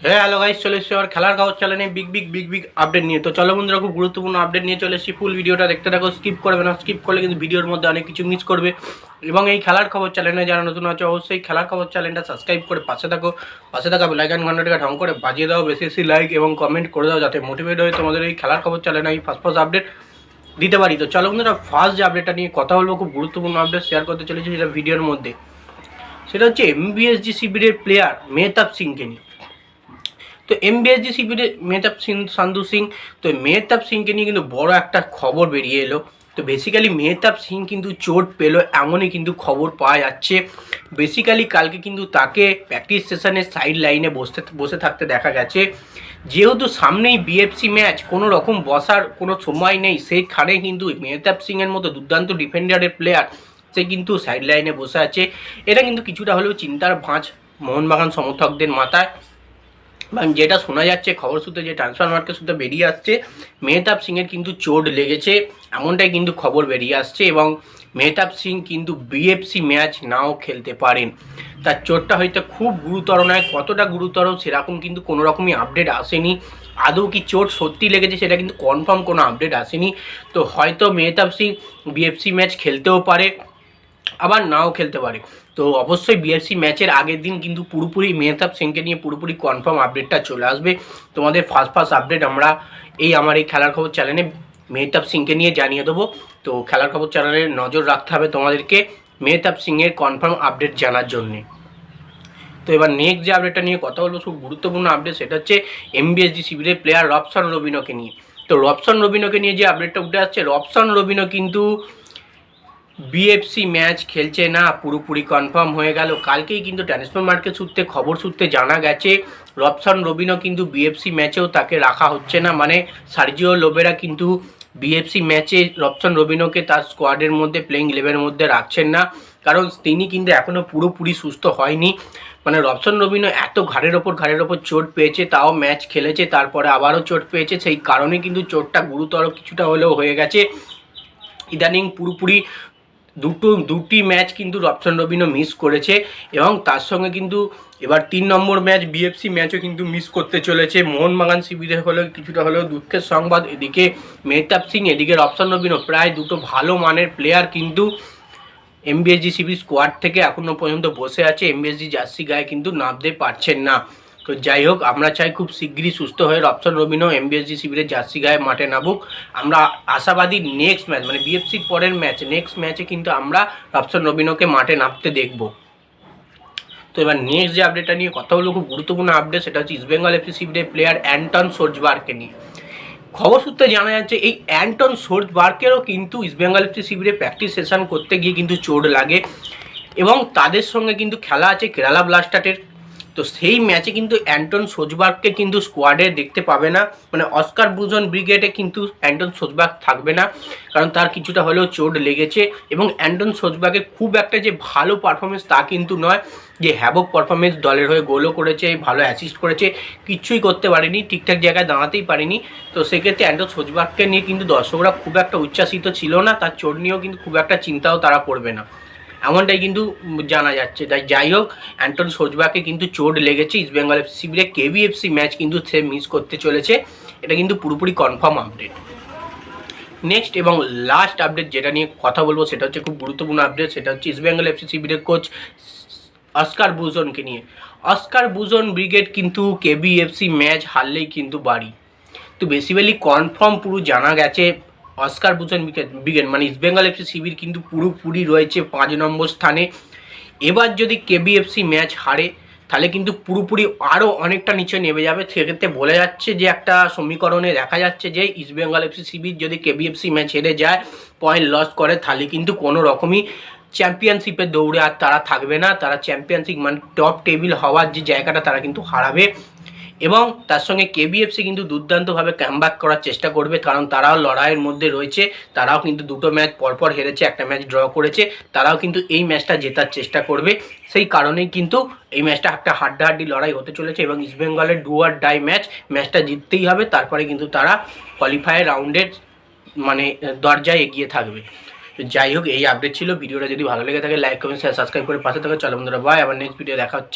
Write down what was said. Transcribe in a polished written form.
হ্যাঁ hello guys, চলে এসেছি আর খেলার খবর চ্যানেলে বিগ আপডেট নিয়ে। তো চলো বন্ধুরা, খুব গুরুত্বপূর্ণ আপডেট নিয়ে চলে এসেছি। ফুল ভিডিওটা দেখতে থাকো, স্কিপ করবে না। স্কিপ করলে কিন্তু ভিডিওর মধ্যে অনেক কিছু মিস করবে। এবং এই খেলার খবর চ্যানেলে যারা নতুন আছে অবশ্যই খেলার খবর চ্যানেলটা সাবস্ক্রাইব করে পাশে থাকা বেল আইকন ঘন্টাটাকে ঢং করে বাজিয়ে দাও। বেশি বেশি লাইক এবং কমেন্ট করে দাও, যাতে মোটিভেট হয়ে তোমাদের এই খেলার খবর চ্যানেলে আমি ফার্স্ট আপডেট দিতে পারি। তো চলো বন্ধুরা, ফার্স্ট যে আপডেটটা নিয়ে কথা বলবো, খুব গুরুত্বপূর্ণ আপডেট শেয়ার করতে চলেছি যেটা ভিডিওর মধ্যে। সেটা হচ্ছে এমবিএসজি শিবিরের প্লেয়ার মেহতাব সিংকে নিয়ে। তো এমবিএসজি শিবিরে মেহতাব সান্ধু সিং, তো মেহতাব সিংকে নিয়ে কিন্তু বড় একটা খবর বেরিয়ে এলো। তো বেসিক্যালি মেহতাব সিং কিন্তু চোট পেলো এমনই কিন্তু খবর পাওয়া যাচ্ছে। বেসিক্যালি কালকে কিন্তু তাকে প্র্যাকটিস সেশনের সাইড লাইনে বসে থাকতে দেখা গেছে। যেহেতু সামনেই বিএফসি ম্যাচ, কোনো রকম বসার কোনো সময় নেই, সেইখানে কিন্তু মেহতাব সিংয়ের মতো দুর্দান্ত ডিফেন্ডারের প্লেয়ার সে কিন্তু সাইড লাইনে বসে আছে। এটা কিন্তু কিছুটা হলেও চিন্তার ভাঁজ মোহনবাগান সমর্থকদের মাথায়। যেটা শোনা যাচ্ছে খবর সূত্রে, যে ট্রান্সফার মার্কেট সূত্রে বেরিয়ে আসছে, মেহতাব সিংয়ের কিন্তু চোট লেগেছে এমনটাই কিন্তু খবর বেরিয়ে আসছে। এবং মেহতাব সিং কিন্তু বিএফসি ম্যাচ নাও খেলতে পারেন। তার চোটটা হয়তো খুব গুরুতর নয়, কতটা গুরুতর সেরকম কিন্তু কোনো রকমই আপডেট আসেনি। আদৌ কি চোট সত্যি লেগেছে সেটা কিন্তু কনফার্ম কোনো আপডেট আসেনি। তো হয়তো মেহতাব সিং বিএফসি ম্যাচ খেলতেও পারে, আবার নাও খেলতে পারে। তো অবশ্যই বিএফসি ম্যাচের আগের দিন কিন্তু পুরোপুরি মেহতাব সিংকে নিয়ে পুরোপুরি কনফার্ম আপডেটটা চলে আসবে। তোমাদের ফার্স্ট আপডেট আমরা আমার এই খেলার খবর চ্যানেলে মেহতাব সিংকে নিয়ে জানিয়ে দেবো। তো খেলার খবর চ্যানেলে নজর রাখতে হবে তোমাদেরকে মেহতাব সিংয়ের কনফার্ম আপডেট জানার জন্যে। তো এবার নেক্সট যে আপডেটটা নিয়ে কথা বলবো, খুব গুরুত্বপূর্ণ আপডেট, সেটা হচ্ছে এমবিএসজি শিবিরের প্লেয়ার রবসন রবিনোকে নিয়ে। তো রবসন রবিনোকে নিয়ে যে আপডেটটা উঠে আসছে, রবসন রবিনো কিন্তু বিএফসি ম্যাচ খেলছে না, পুরোপুরি কনফার্ম হয়ে গেল। কালকেই কিন্তু ট্রান্সফার মার্কেট সূত্রে খবর সূত্রে জানা গেছে রবসন রবিনো কিন্তু বিএফসি ম্যাচেও তাকে রাখা হচ্ছে না। মানে সার্জিও লোবেরা কিন্তু বিএফসি ম্যাচে রবসন রবিনোকে তার স্কোয়াডের মধ্যে প্লেইং 11-এর মধ্যে রাখছেন না, কারণ তিনি কিন্তু এখনও পুরোপুরি সুস্থ হয়নি। মানে রবসন রবিনো এত ঘাড়ের ওপর চোট পেয়েছে, তাও ম্যাচ খেলেছে, তারপরে আবারও চোট পেয়েছে। সেই কারণে কিন্তু চোটটা গুরুতর কিছুটা হলেও হয়ে গেছে। ইদানিং পুরোপুরি দুটি ম্যাচ কিন্তু রবসন রবিনো মিস করেছে। এবং তার সঙ্গে কিন্তু এবার 3 নম্বর ম্যাচ বিএফসি ম্যাচও কিন্তু মিস করতে চলেছে। মোহনবাগান শিবিরে হলেও কিছুটা হলেও দুঃখের সংবাদ। এদিকে মেহতাব সিং, এদিকে রবসন রবিনো, প্রায় দুটো ভালো মানের প্লেয়ার কিন্তু এমবিএসজি শিবির স্কোয়াড থেকে এখনও পর্যন্ত বসে আছে, এমবিএসজি জার্সি গায়ে কিন্তু নামতে পারছেন না। তো যাই হোক, আমরা চাই খুব শীঘ্রই সুস্থ হয়ে রবসন রবিনো এমবিএসজি শিবিরের জার্সি গায়ে মাঠে নামুক। আমরা আশাবাদী নেক্সট ম্যাচ, মানে বিএফসির পরের ম্যাচ, নেক্সট ম্যাচে কিন্তু আমরা রবসন রবিনোকে মাঠে নামতে দেখব। তো এবার নেক্সট যে আপডেটটা নিয়ে কথা বলবো, খুব গুরুত্বপূর্ণ আপডেট, সেটা হচ্ছে ইস্টবেঙ্গল এফসি শিবিরের প্লেয়ার অ্যান্টন সোর্জবার্গকে নিয়ে। খবর সূত্রে জানা যাচ্ছে এই অ্যান্টন সোর্জবার্গেরও কিন্তু ইস্টবেঙ্গল এফসি শিবিরে প্র্যাকটিস সেশন করতে গিয়ে কিন্তু চোট লাগে। এবং তাদের সঙ্গে কিন্তু খেলা আছে কেরালা ব্লাস্টারের। তো সেই ম্যাচে কিন্তু অ্যান্টন সোজবার্গকে কিন্তু স্কোয়াডে দেখতে পাবে না, মানে অস্কার বুজন ব্রিগেডে কিন্তু অ্যান্টন সোজবার্গ থাকবে না, কারণ তার কিছুটা হলেও চোট লেগেছে। এবং অ্যান্টন সোজবার্গের খুব একটা যে ভালো পারফরমেন্স তা কিন্তু নয়, যে হ্যাবক পারফরমেন্স, দলের হয়ে গোলও করেছে, ভালো অ্যাসিস্ট করেছে, কিচ্ছুই করতে পারেনি, ঠিকঠাক জায়গায় দাঁড়াতেই পারেনি। তো সেক্ষেত্রে অ্যান্টন সোজবার্গকে নিয়ে কিন্তু দর্শকরা খুব একটা উচ্ছ্বাসিত ছিল না, তার চোট নিয়েও কিন্তু খুব একটা চিন্তাও তারা করবে না, এমনটাই কিন্তু জানা যাচ্ছে। তাই যাই হোক, অ্যান্টন সোজবার্গকে কিন্তু চোট লেগেছে। ইস্টবেঙ্গল এফসি শিবিরে কেবিএফসি ম্যাচ কিন্তু সে মিস করতে চলেছে, এটা কিন্তু পুরোপুরি কনফার্ম আপডেট। নেক্সট এবং লাস্ট আপডেট যেটা নিয়ে কথা বলবো, সেটা হচ্ছে খুব গুরুত্বপূর্ণ আপডেট, সেটা হচ্ছে ইস্টবেঙ্গল এফসি শিবিরের কোচ অস্কার বুজনকে নিয়ে। অস্কার বুজন ব্রিগেড কিন্তু কেবিএফসি ম্যাচ হারলেই কিন্তু বাড়ি। তো বেসিক্যালি কনফার্ম পুরো জানা গেছে অস্কার বুজন ব্রিগেড, মানে ইস্টবেঙ্গল এফসি শিবির কিন্তু পুরোপুরি রয়েছে 5 নম্বর স্থানে। এবার যদি কেবিএফসি ম্যাচ হারে তাহলে কিন্তু পুরোপুরি আরও অনেকটা নিচে নেমে যাবে। সেক্ষেত্রে বলে যাচ্ছে যে একটা সমীকরণে দেখা যাচ্ছে যে ইস্টবেঙ্গল এফসি শিবির যদি কেবিএফসি ম্যাচ হেরে যায়, পয়েন্ট লস করে, তাহলে কিন্তু কোনো রকমই চ্যাম্পিয়নশিপের দৌড়ে আর তারা থাকবে না। তারা চ্যাম্পিয়নশিপ মানে টপ টেবিল হওয়ার যে জায়গাটা তারা কিন্তু হারাবে। এবং তার সঙ্গে কেবিএফসি কিন্তু দুর্দান্তভাবে কামব্যাক করার চেষ্টা করবে, কারণ তারাও লড়াইয়ের মধ্যে রয়েছে। তারাও কিন্তু দুটো ম্যাচ পরপর হেরেছে, একটা ম্যাচ ড্র করেছে, তারাও কিন্তু এই ম্যাচটা জেতার চেষ্টা করবে। সেই কারণেই কিন্তু এই ম্যাচটা একটা হাড্ডাহাড্ডি লড়াই হতে চলেছে। এবং ইস্টবেঙ্গলের ডু অর ডাই ম্যাচটা জিততেই হবে, তারপরে কিন্তু তারা কোয়ালিফায়ার রাউন্ডের মানে দরজায় এগিয়ে থাকবে। যাই হোক, এই আপডেট ছিল। ভিডিওটা যদি ভালো লেগে থাকে লাইক কমেন্ট শেয়ার সাবস্ক্রাইব করে পাশে থাকে। চলো বন্ধুরা, বাই, আবার নেক্সট ভিডিও দেখা হচ্ছে।